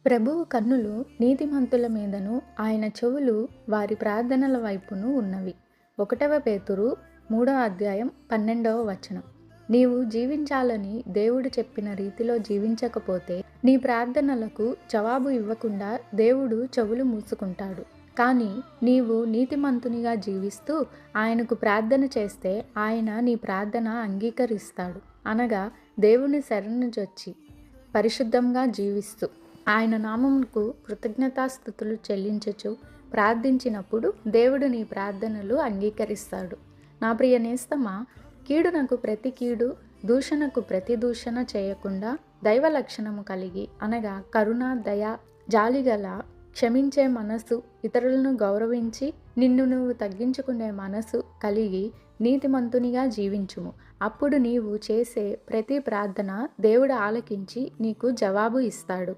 ప్రభువు కన్నులు నీతిమంతుల మీదను ఆయన చెవులు వారి ప్రార్థనల వైపును ఉన్నవి. 1 పేతురు 3:12 నీవు జీవించాలని దేవుడు చెప్పిన రీతిలో జీవించకపోతే నీ ప్రార్థనలకు జవాబు ఇవ్వకుండా దేవుడు చెవులు మూసుకుంటాడు. కానీ నీవు నీతిమంతునిగా జీవిస్తూ ఆయనకు ప్రార్థన చేస్తే ఆయన నీ ప్రార్థన అంగీకరిస్తాడు. అనగా దేవుని శరణుజొచ్చి పరిశుద్ధంగా జీవిస్తూ ఆయన నామమునకు కృతజ్ఞతాస్తుతులు చెల్లించుచు ప్రార్థించినప్పుడు దేవుడు నీ ప్రార్థనలు అంగీకరిస్తాడు. నా ప్రియ నేస్తమా, కీడునకు ప్రతి కీడు, దూషణకు ప్రతి దూషణ చేయకుండా దైవ లక్షణము కలిగి అనగా కరుణ, దయ, జాలిగల, క్షమించే మనసు, ఇతరులను గౌరవించి నిన్ను నువ్వు తగ్గించుకునే మనసు కలిగి నీతిమంతునిగా జీవించుము. అప్పుడు నీవు చేసే ప్రతి ప్రార్థన దేవుడు ఆలకించి నీకు జవాబు ఇస్తాడు.